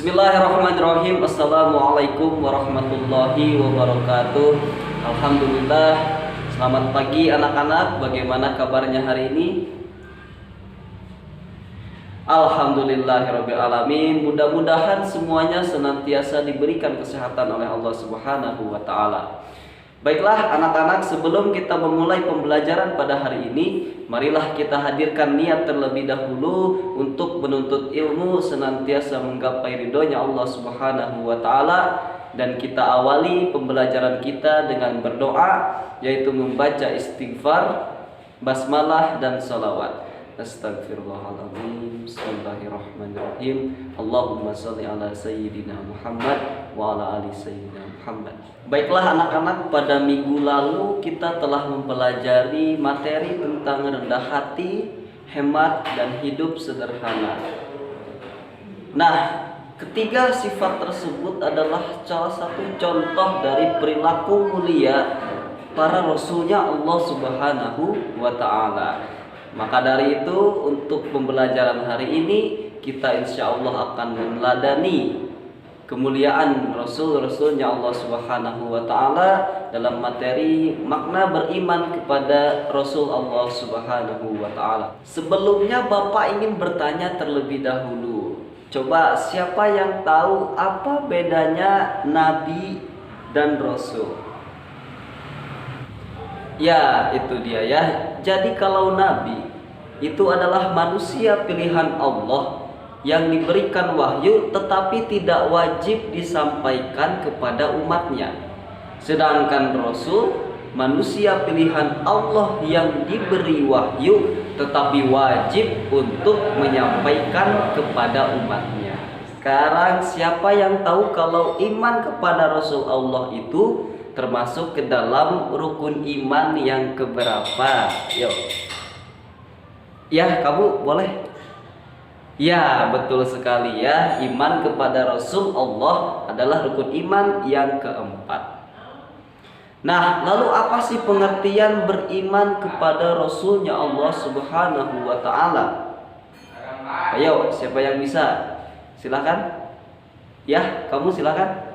Bismillahirrahmanirrahim. Assalamualaikum warahmatullahi wabarakatuh. Alhamdulillah. Selamat pagi anak-anak. Bagaimana kabarnya hari ini? Alhamdulillahirabbil alamin. Mudah-mudahan semuanya senantiasa diberikan kesehatan oleh Allah Subhanahu wa taala. Baiklah anak-anak, sebelum kita memulai pembelajaran pada hari ini, marilah kita hadirkan niat terlebih dahulu untuk menuntut ilmu senantiasa menggapai ridhonya Allah Subhanahu wa taala, dan kita awali pembelajaran kita dengan berdoa, yaitu membaca istighfar, basmalah dan salawat. Astagfirullahaladzim. Bismillahirrahmanirrahim. Allahumma salli ala sayyidina Muhammad wa ala ali sayyidina Muhammad. Baiklah anak-anak, pada minggu lalu kita telah mempelajari materi tentang rendah hati, hemat, dan hidup sederhana. Nah, ketiga sifat tersebut adalah salah satu contoh dari perilaku mulia para rasulnya Allah Subhanahu wa ta'ala. Maka dari itu, untuk pembelajaran hari ini kita insya Allah akan meneladani kemuliaan Rasul-Rasulnya Allah Subhanahu wa ta'ala dalam materi makna beriman kepada Rasul Allah Subhanahu wa ta'ala. Sebelumnya Bapak ingin bertanya terlebih dahulu, coba siapa yang tahu apa bedanya Nabi dan Rasul? Ya, itu dia ya. Jadi kalau Nabi itu adalah manusia pilihan Allah yang diberikan wahyu tetapi tidak wajib disampaikan kepada umatnya. Sedangkan Rasul manusia pilihan Allah yang diberi wahyu tetapi wajib untuk menyampaikan kepada umatnya. Sekarang siapa yang tahu kalau iman kepada Rasul Allah itu termasuk ke dalam rukun iman yang keberapa? Yuk. Ya, kamu boleh. Ya, betul sekali ya. Iman kepada Rasul Allah adalah rukun iman yang keempat. Nah, lalu apa sih pengertian beriman kepada Rasulnya Allah Subhanahu wa ta'ala? Ayo, siapa yang bisa? Silakan. Ya, kamu silakan.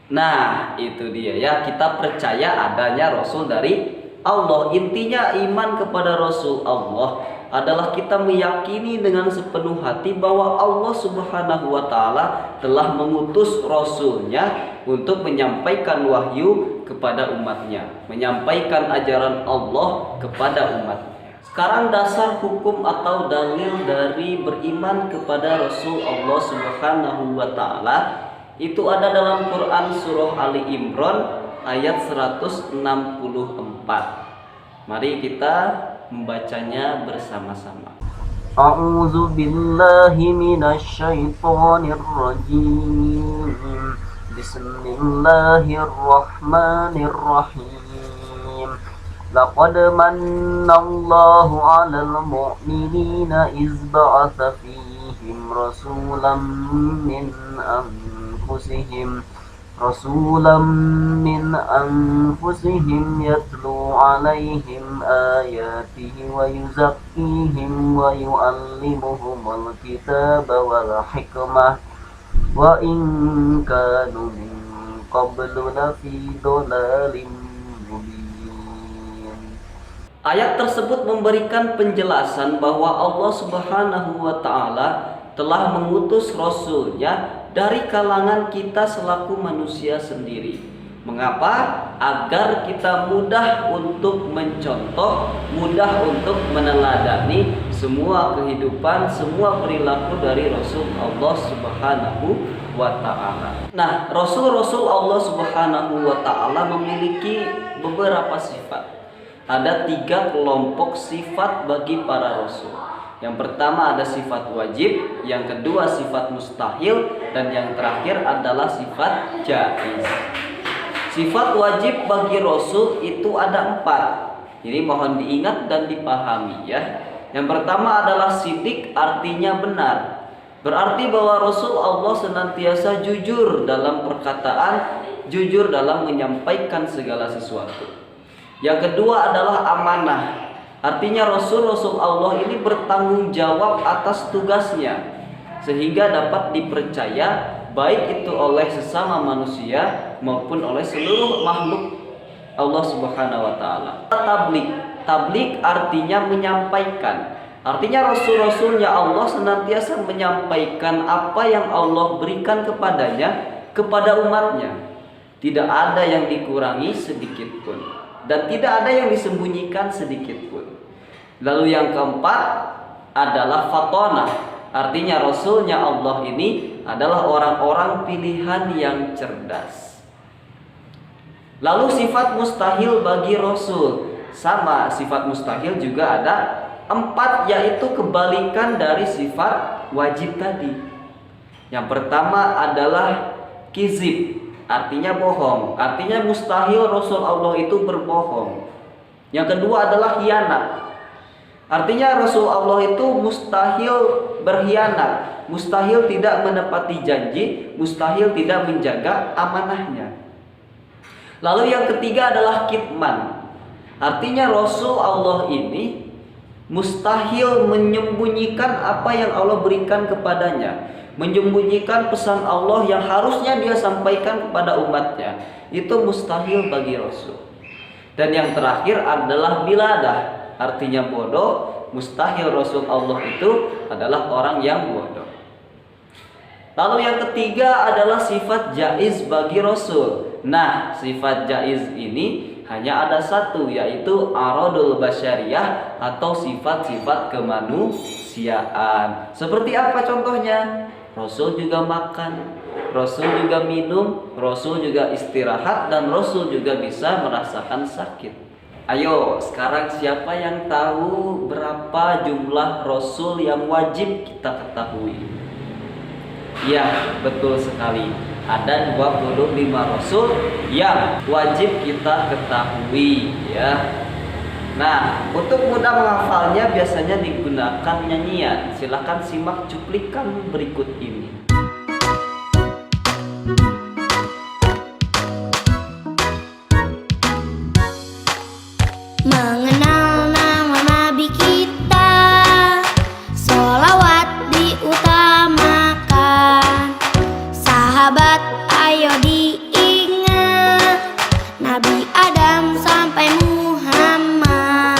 Nah, itu dia ya, kita percaya adanya Rasul dari Allah. Intinya iman kepada Rasul Allah adalah kita meyakini dengan sepenuh hati bahwa Allah Subhanahu wa ta'ala telah mengutus Rasulnya untuk menyampaikan wahyu kepada umatnya, menyampaikan ajaran Allah kepada umatnya. Sekarang dasar hukum atau dalil dari beriman kepada Rasul Allah Subhanahu wa ta'ala itu ada dalam Quran surah Ali Imran ayat 164. Mari kita membacanya bersama-sama. A'udzu billahi minasy syaithanir rajim. Bismillahirrahmanirrahim. Laqad mannallahu 'alal mu'minina iz ba'atsa fihim rasulan min أنفسهم يتلو عليهم آياته ويزكيهم ويعلمهم الكتاب والحكمة وإن كانوا من قبل لفي ضلال مبين. Ayat tersebut memberikan penjelasan bahwa Allah Subhanahu wa ta'ala telah mengutus Rasulnya dari kalangan kita selaku manusia sendiri. Mengapa? Agar kita mudah untuk mencontoh, mudah untuk meneladani semua kehidupan, semua perilaku dari Rasul Allah Subhanahu wa ta'ala. Nah, Rasul-Rasul Allah Subhanahu wa ta'ala memiliki beberapa sifat. Ada 3 kelompok sifat bagi para Rasul. Yang pertama ada sifat wajib, yang kedua sifat mustahil, dan yang terakhir adalah sifat jaiz. Sifat wajib bagi Rasul itu ada 4. Ini mohon diingat dan dipahami ya. Yang pertama adalah sidik, artinya benar. Berarti bahwa Rasul Allah senantiasa jujur dalam perkataan, jujur dalam menyampaikan segala sesuatu. Yang kedua adalah amanah. Artinya Rasul Allah ini bertanggung jawab atas tugasnya, sehingga dapat dipercaya baik itu oleh sesama manusia maupun oleh seluruh makhluk Allah Subhanahu wa taala. Tablik artinya menyampaikan. Artinya Rasul-Rasulnya Allah senantiasa menyampaikan apa yang Allah berikan kepadanya kepada umatnya. Tidak ada yang dikurangi sedikit pun, dan tidak ada yang disembunyikan sedikit pun. Lalu yang keempat adalah fatonah. Artinya Rasulnya Allah ini adalah orang-orang pilihan yang cerdas. Lalu sifat mustahil bagi Rasul, sama sifat mustahil juga ada 4, yaitu kebalikan dari sifat wajib tadi. Yang pertama adalah kizib, artinya bohong. Artinya mustahil Rasul Allah itu berbohong. Yang kedua adalah khianat. Artinya Rasul Allah itu mustahil berkhianat, mustahil tidak menepati janji, mustahil tidak menjaga amanahnya. Lalu yang ketiga adalah kitman. Artinya Rasul Allah ini mustahil menyembunyikan apa yang Allah berikan kepadanya, menyembunyikan pesan Allah yang harusnya dia sampaikan kepada umatnya. Itu mustahil bagi Rasul. Dan yang terakhir adalah biladah, artinya bodoh. Mustahil Rasul Allah itu adalah orang yang bodoh. Lalu yang ketiga adalah sifat jaiz bagi Rasul. Nah, sifat jaiz ini hanya ada satu, yaitu aradul basyariyah atau sifat-sifat kemanusiaan. Seperti apa contohnya? Rasul juga makan, Rasul juga minum, Rasul juga istirahat, dan Rasul juga bisa merasakan sakit. Ayo, sekarang siapa yang tahu berapa jumlah Rasul yang wajib kita ketahui? Ya, betul sekali. Ada 25 Rasul yang wajib kita ketahui, ya. Nah, untuk mudah menghafalnya biasanya digunakan nyanyian. Silahkan simak cuplikan berikut ini. Mengenal nama Nabi kita, sholawat diutamakan. Sahabat ayo diingat, Nabi Adam sampai Muhammad.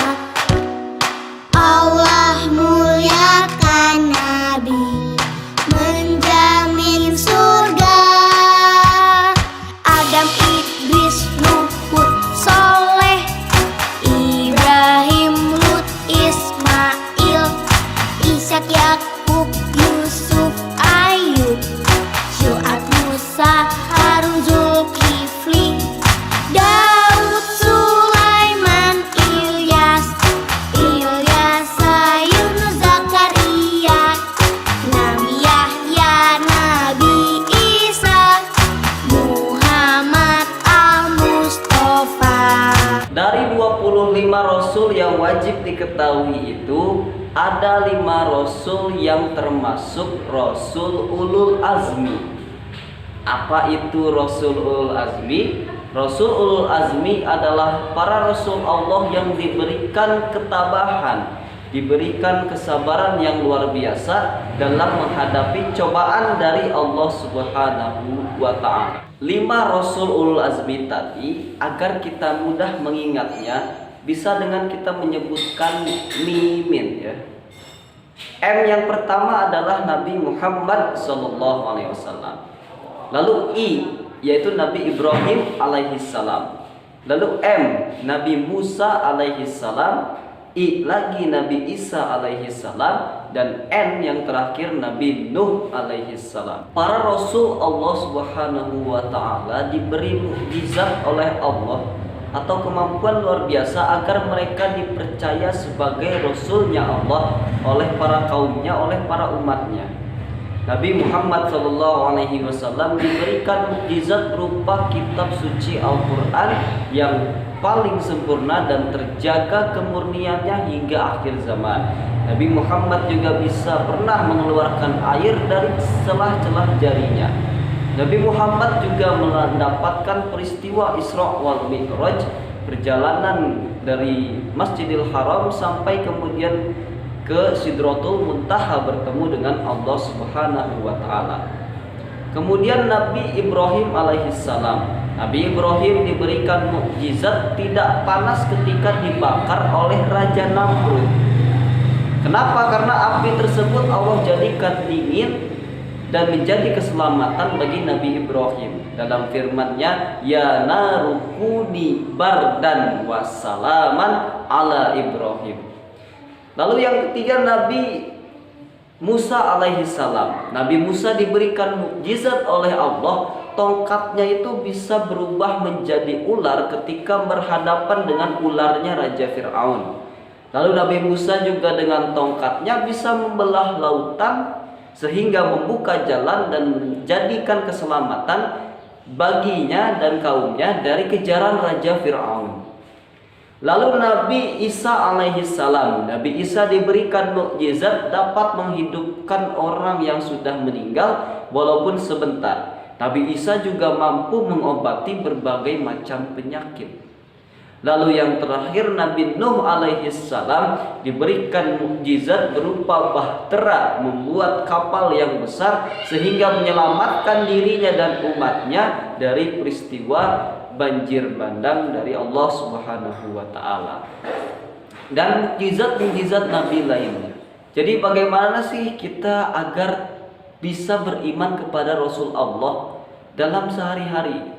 Allah muliakan Nabi, menjamin surga. Adam, Idris, Nuh, Hud, Soleh, Ibrahim, Lut, Ismail, Ishak, Yakub, Yusuf, Ayub, Syu'aib, Musa, Harun, Zulkifli, Daud, Sulaiman, Ilyas, Yunus, Zakaria, Nabi Yahya, Nabi Isa, Muhammad Al-Mustafa. Dari 25 Rasul yang wajib diketahui itu, ada 5 Rasul yang termasuk Rasul Ulul Azmi. Apa itu Rasul Ulul Azmi? Rasul Ulul Azmi adalah para Rasul Allah yang diberikan ketabahan, diberikan kesabaran yang luar biasa dalam menghadapi cobaan dari Allah Subhanahu wa ta'ala. 5 Rasul Ulul Azmi tadi, agar kita mudah mengingatnya, bisa dengan kita menyebutkan mimin, ya. M yang pertama adalah Nabi Muhammad SAW. Lalu I, yaitu Nabi Ibrahim alaihissalam. Lalu M, Nabi Musa alaihissalam. I lagi Nabi Isa alaihissalam. Dan N yang terakhir Nabi Nuh alaihissalam. Para Rasul Allah Subhanahu wa ta'ala diberi mukjizat oleh Allah atau kemampuan luar biasa agar mereka dipercaya sebagai Rasulnya Allah oleh para kaumnya, oleh para umatnya. Nabi Muhammad SAW diberikan mukjizat berupa kitab suci Al-Quran yang paling sempurna dan terjaga kemurniannya hingga akhir zaman. Nabi Muhammad juga bisa pernah mengeluarkan air dari celah-celah jarinya. Nabi Muhammad juga mendapatkan peristiwa Isra wal Mi'raj perjalanan dari Masjidil Haram sampai kemudian ke Sidratul Muntaha bertemu dengan Allah Subhanahu wa taala. Kemudian Nabi Ibrahim alaihissalam, Nabi Ibrahim diberikan mukjizat tidak panas ketika dibakar oleh Raja Namrud. Kenapa? Karena api tersebut Allah jadikan dingin dan menjadi keselamatan bagi Nabi Ibrahim. Dalam firman-Nya, ya narukuni bardan wassalaman ala Ibrahim. Lalu yang ketiga Nabi Musa alaihissalam. Nabi Musa diberikan mukjizat oleh Allah, tongkatnya itu bisa berubah menjadi ular ketika berhadapan dengan ularnya Raja Fir'aun. Lalu Nabi Musa juga dengan tongkatnya bisa membelah lautan sehingga membuka jalan dan menjadikan keselamatan baginya dan kaumnya dari kejaran Raja Fir'aun. Lalu Nabi Isa alaihissalam, Nabi Isa diberikan mukjizat dapat menghidupkan orang yang sudah meninggal walaupun sebentar. Nabi Isa juga mampu mengobati berbagai macam penyakit. Lalu yang terakhir Nabi Nuh alaihissalam diberikan mukjizat berupa bahtera, membuat kapal yang besar sehingga menyelamatkan dirinya dan umatnya dari peristiwa banjir bandang dari Allah Subhanahu wa taala. Dan mukjizat-mukjizat Nabi lainnya. Jadi bagaimana sih kita agar bisa beriman kepada Rasul Allah dalam sehari-hari?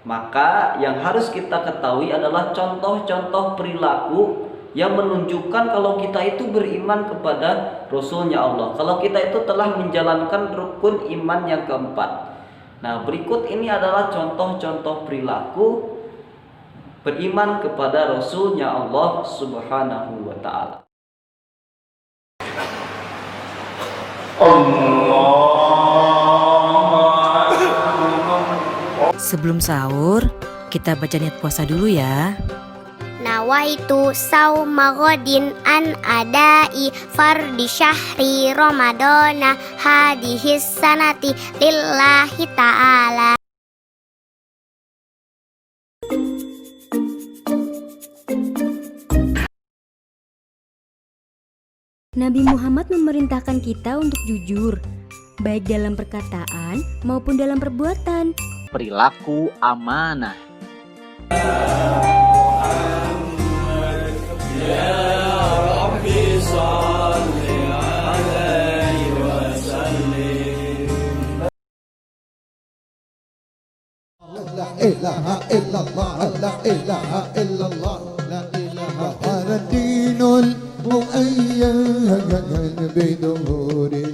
Maka yang harus kita ketahui adalah contoh-contoh perilaku yang menunjukkan kalau kita itu beriman kepada Rasulnya Allah, kalau kita itu telah menjalankan rukun iman yang keempat. Nah, berikut ini adalah contoh-contoh perilaku beriman kepada Rasulnya Allah Subhanahu wa ta'ala. Sebelum sahur, kita baca niat puasa dulu ya. Nawaitu sauma ghadin an adai fardi syahri Ramadana hadihis sanati lillahi ta'ala. Nabi Muhammad memerintahkan kita untuk jujur, baik dalam perkataan maupun dalam perbuatan. Perilaku amanah. La ilaha illallah, la ilaha illallah, la ilaha illallah. Dinul mu'ayyan biduhuri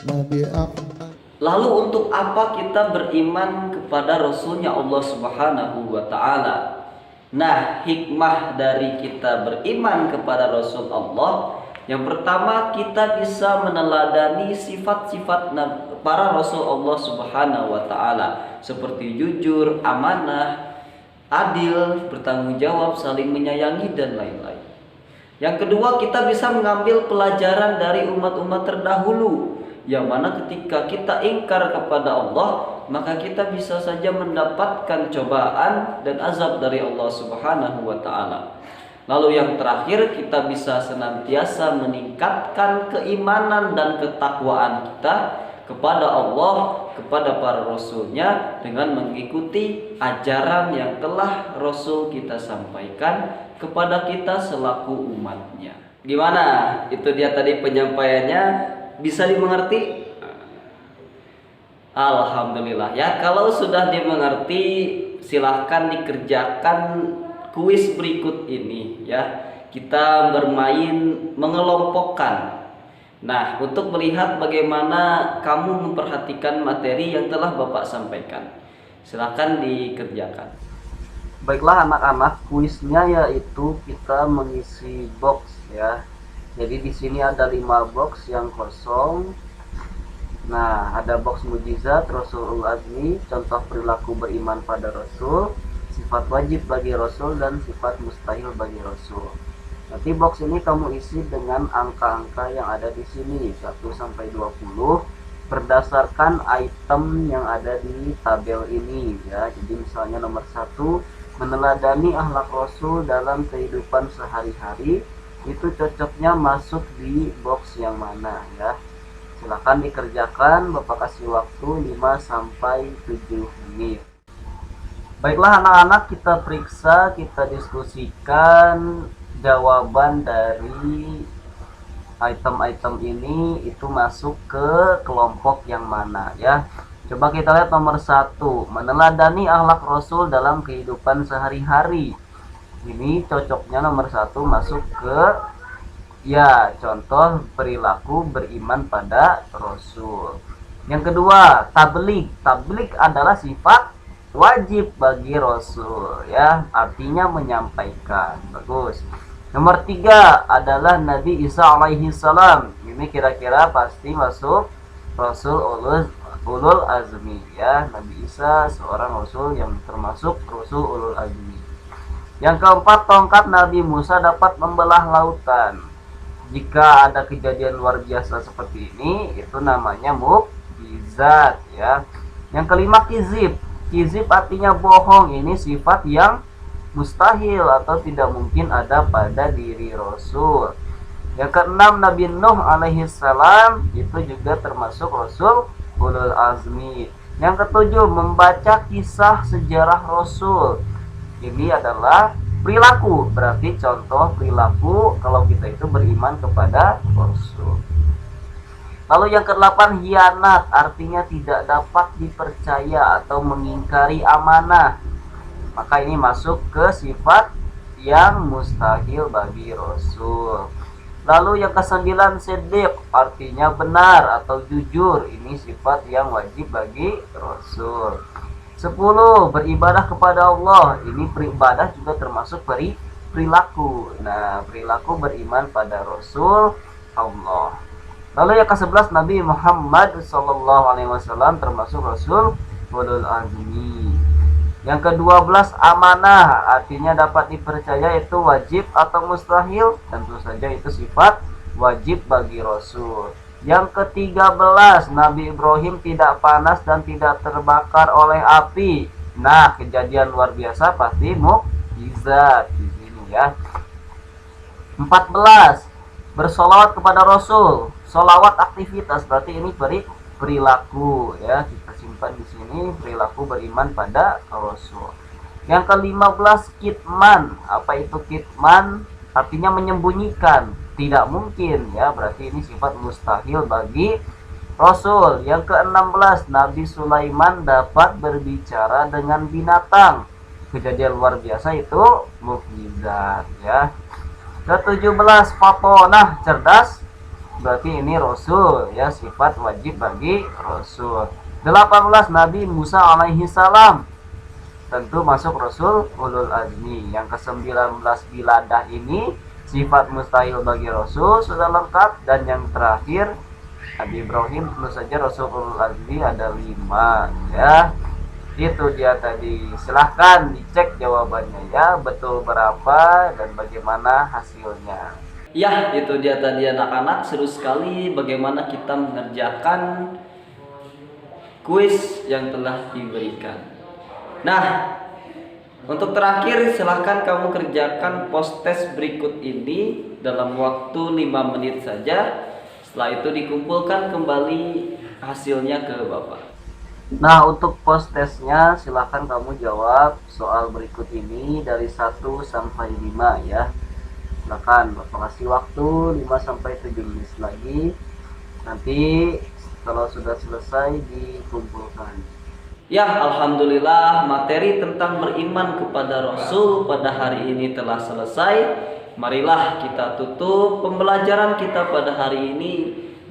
Nabi Ahmad. Lalu untuk apa kita beriman kepada Rasulnya Allah Subhanahu wa ta'ala? Nah, hikmah dari kita beriman kepada Rasul Allah, yang pertama kita bisa meneladani sifat-sifat para Rasul Allah Subhanahu wa ta'ala, seperti jujur, amanah, adil, bertanggung jawab, saling menyayangi, dan lain-lain. Yang kedua, kita bisa mengambil pelajaran dari umat-umat terdahulu, yang mana ketika kita ingkar kepada Allah, maka kita bisa saja mendapatkan cobaan dan azab dari Allah Subhanahu wa ta'ala. Lalu yang terakhir, kita bisa senantiasa meningkatkan keimanan dan ketakwaan kita kepada Allah, kepada para Rasulnya, dengan mengikuti ajaran yang telah Rasul kita sampaikan kepada kita selaku umatnya. Gimana? Itu dia tadi penyampaiannya. Bisa dimengerti? Alhamdulillah ya. Kalau sudah dimengerti, silahkan dikerjakan kuis berikut ini ya. Kita bermain mengelompokkan. Nah, untuk melihat bagaimana kamu memperhatikan materi yang telah Bapak sampaikan, silahkan dikerjakan. Baiklah anak-anak, kuisnya yaitu kita mengisi box ya. Jadi di sini ada 5 box yang kosong. Nah, ada box mujizat Rasulul Azmi, contoh perilaku beriman pada Rasul, sifat wajib bagi Rasul, dan sifat mustahil bagi Rasul. Nanti box ini kamu isi dengan angka-angka yang ada di sini 1 sampai 20 berdasarkan item yang ada di tabel ini ya. Jadi misalnya nomor 1 meneladani akhlak Rasul dalam kehidupan sehari-hari, itu cocoknya masuk di box yang mana ya. Silakan dikerjakan, Bapak kasih waktu 5 sampai 7 menit. Baiklah anak-anak, kita periksa, kita diskusikan jawaban dari item-item ini itu masuk ke kelompok yang mana ya. Coba kita lihat nomor 1, meneladani akhlak Rasul dalam kehidupan sehari-hari. Ini cocoknya nomor 1 masuk ke ya, contoh perilaku beriman pada Rasul. Yang kedua, tabligh. Tabligh adalah sifat wajib bagi Rasul ya, artinya menyampaikan. Bagus. Nomor 3 adalah Nabi Isa alaihi salam. Ini kira-kira pasti masuk Rasul ulul azmi ya. Nabi Isa seorang Rasul yang termasuk Rasul ulul azmi. Yang keempat, tongkat Nabi Musa dapat membelah lautan. Jika ada kejadian luar biasa seperti ini, itu namanya mukjizat ya. Yang kelima, kizib. Kizib artinya bohong. Ini sifat yang mustahil atau tidak mungkin ada pada diri Rasul. Yang keenam, Nabi Nuh alaihi salam, itu juga termasuk Rasul ulul azmi. Yang ketujuh, membaca kisah sejarah Rasul. Ini adalah perilaku, berarti contoh perilaku kalau kita itu beriman kepada Rasul. Lalu yang ke-8, hianat, artinya tidak dapat dipercaya atau mengingkari amanah. Maka ini masuk ke sifat yang mustahil bagi Rasul. Lalu yang ke-9, siddiq, artinya benar atau jujur. Ini sifat yang wajib bagi Rasul. 10, beribadah kepada Allah. Ini beribadah juga termasuk perilaku. Nah, perilaku beriman pada Rasul Allah. Lalu yang ke-11, Nabi Muhammad SAW termasuk Rasul ulul azmi. Yang ke-12, amanah, artinya dapat dipercaya, itu wajib atau mustahil? Tentu saja itu sifat wajib bagi Rasul. Yang ke-13, Nabi Ibrahim tidak panas dan tidak terbakar oleh api. Nah, kejadian luar biasa pasti mukjizat di sini ya. 14, bersolawat kepada Rasul. Solawat aktivitas, berarti ini perilaku ya. Kita simpan di sini, perilaku beriman pada Rasul. Yang ke-15, kitman. Apa itu kitman? Artinya menyembunyikan. Tidak mungkin ya, berarti ini sifat mustahil bagi Rasul. Yang ke-16, Nabi Sulaiman dapat berbicara dengan binatang. Kejadian luar biasa itu mukjizat ya. Ke-17, fatonah, cerdas, berarti ini Rasul ya, sifat wajib bagi Rasul. 18, Nabi Musa alaihi salam, tentu masuk Rasul ulul azmi. Yang ke-19, biladah, ini sifat mustahil bagi Rasul, sudah lengkap. Dan yang terakhir, Nabi Ibrahim, tentu saja Rasul ulul azmi, ada 5 ya. Itu dia tadi. Silahkan dicek jawabannya ya, betul berapa dan bagaimana hasilnya. Ya, itu dia tadi anak-anak, seru sekali bagaimana kita mengerjakan kuis yang telah diberikan. Nah, untuk terakhir silahkan kamu kerjakan post test berikut ini dalam waktu 5 menit saja. Setelah itu dikumpulkan kembali hasilnya ke Bapak. Nah, untuk post testnya silahkan kamu jawab soal berikut ini dari 1 sampai 5 ya. Silahkan Bapak kasih waktu 5 sampai 7 menit lagi. Nanti kalau sudah selesai dikumpulkan. Ya, alhamdulillah, materi tentang beriman kepada Rasul pada hari ini telah selesai. Marilah kita tutup pembelajaran kita pada hari ini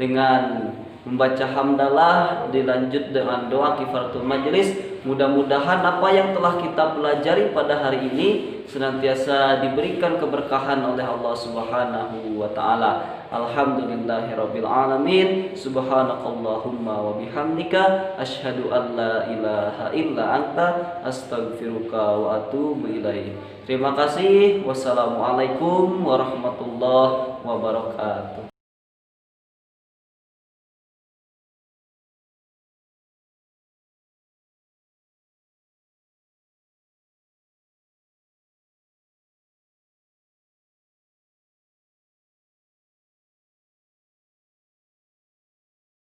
dengan membaca hamdalah, dilanjut dengan doa kifaratul majlis. Mudah-mudahan apa yang telah kita pelajari pada hari ini senantiasa diberikan keberkahan oleh Allah Subhanahu wa taala. Alhamdulillahirabbil alamin. Subhanakallahumma wa bihamdika asyhadu an la ilaha illa anta astaghfiruka wa atubu ilaik. Terima kasih. Wassalamualaikum warahmatullahi wabarakatuh.